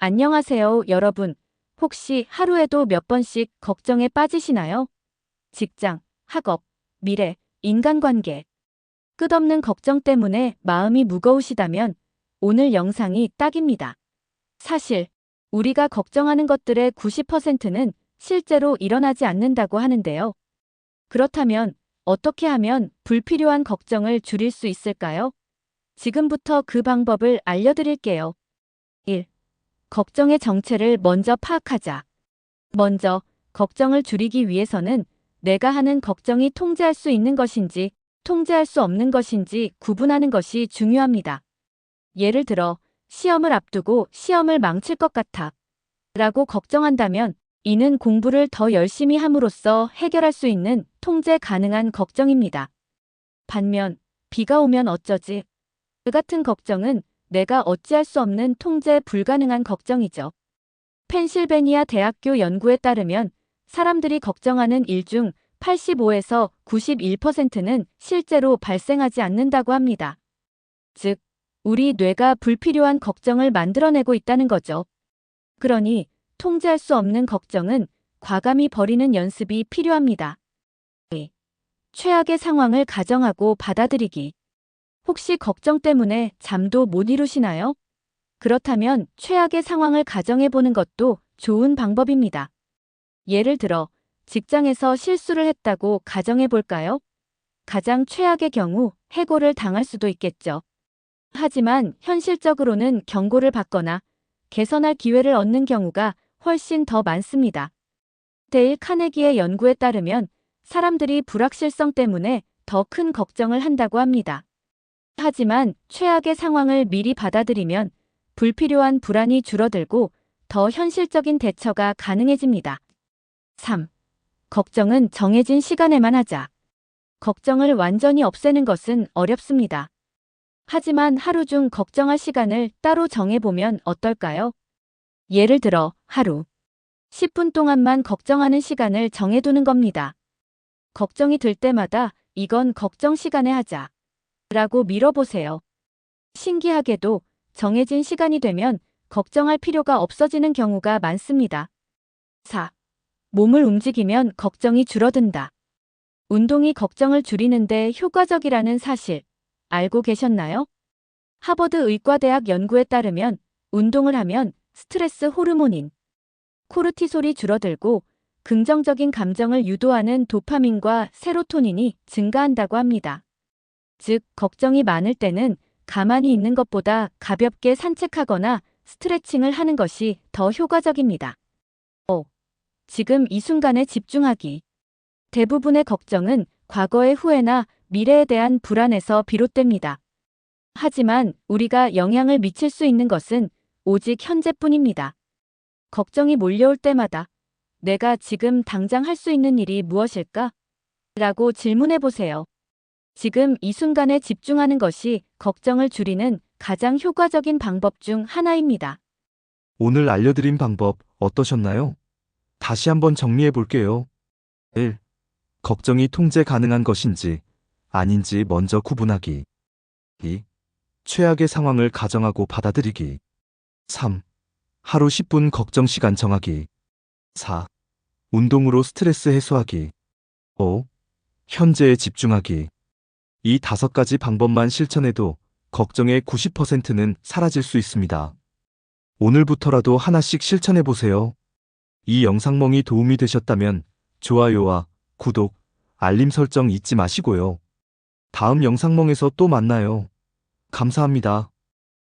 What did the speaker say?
안녕하세요, 여러분. 혹시 하루에도 몇 번씩 걱정에 빠지시나요? 직장, 학업, 미래, 인간관계. 끝없는 걱정 때문에 마음이 무거우시다면 오늘 영상이 딱입니다. 사실, 우리가 걱정하는 것들의 90%는 실제로 일어나지 않는다고 하는데요. 그렇다면 어떻게 하면 불필요한 걱정을 줄일 수 있을까요? 지금부터 그 방법을 알려드릴게요. 1. 걱정의 정체를 먼저 파악하자. 먼저, 걱정을 줄이기 위해서는 내가 하는 걱정이 통제할 수 있는 것인지, 통제할 수 없는 것인지 구분하는 것이 중요합니다. 예를 들어, 시험을 앞두고 시험을 망칠 것 같아 라고 걱정한다면, 이는 공부를 더 열심히 함으로써 해결할 수 있는 통제 가능한 걱정입니다. 반면, 비가 오면 어쩌지? 그 같은 걱정은 내가 어찌할 수 없는 통제 불가능한 걱정이죠. 펜실베니아 대학교 연구에 따르면 사람들이 걱정하는 일 중 85에서 91%는 실제로 발생하지 않는다고 합니다. 즉, 우리 뇌가 불필요한 걱정을 만들어내고 있다는 거죠. 그러니 통제할 수 없는 걱정은 과감히 버리는 연습이 필요합니다. 최악의 상황을 가정하고 받아들이기. 혹시 걱정 때문에 잠도 못 이루시나요? 그렇다면 최악의 상황을 가정해보는 것도 좋은 방법입니다. 예를 들어, 직장에서 실수를 했다고 가정해볼까요? 가장 최악의 경우 해고를 당할 수도 있겠죠. 하지만 현실적으로는 경고를 받거나 개선할 기회를 얻는 경우가 훨씬 더 많습니다. 데일 카네기의 연구에 따르면 사람들이 불확실성 때문에 더 큰 걱정을 한다고 합니다. 하지만 최악의 상황을 미리 받아들이면 불필요한 불안이 줄어들고 더 현실적인 대처가 가능해집니다. 3. 걱정은 정해진 시간에만 하자. 걱정을 완전히 없애는 것은 어렵습니다. 하지만 하루 중 걱정할 시간을 따로 정해보면 어떨까요? 예를 들어 하루 10분 동안만 걱정하는 시간을 정해두는 겁니다. 걱정이 들 때마다 이건 걱정 시간에 하자 라고 밀어보세요. 신기하게도 정해진 시간이 되면 걱정할 필요가 없어지는 경우가 많습니다. 4. 몸을 움직이면 걱정이 줄어든다. 운동이 걱정을 줄이는데 효과적이라는 사실 알고 계셨나요? 하버드 의과대학 연구에 따르면 운동을 하면 스트레스 호르몬인 코르티솔이 줄어들고 긍정적인 감정을 유도하는 도파민과 세로토닌이 증가한다고 합니다. 즉, 걱정이 많을 때는 가만히 있는 것보다 가볍게 산책하거나 스트레칭을 하는 것이 더 효과적입니다. 5. 지금 이 순간에 집중하기. 대부분의 걱정은 과거의 후회나 미래에 대한 불안에서 비롯됩니다. 하지만 우리가 영향을 미칠 수 있는 것은 오직 현재뿐입니다. 걱정이 몰려올 때마다 내가 지금 당장 할 수 있는 일이 무엇일까? 라고 질문해 보세요. 지금 이 순간에 집중하는 것이 걱정을 줄이는 가장 효과적인 방법 중 하나입니다. 오늘 알려드린 방법 어떠셨나요? 다시 한번 정리해 볼게요. 1. 걱정이 통제 가능한 것인지 아닌지 먼저 구분하기. 2. 최악의 상황을 가정하고 받아들이기. 3. 하루 10분 걱정 시간 정하기. 4. 운동으로 스트레스 해소하기. 5. 현재에 집중하기. 이 5가지 방법만 실천해도 걱정의 90%는 사라질 수 있습니다. 오늘부터라도 하나씩 실천해 보세요. 이 영상멍이 도움이 되셨다면 좋아요와 구독, 알림 설정 잊지 마시고요. 다음 영상멍에서 또 만나요. 감사합니다.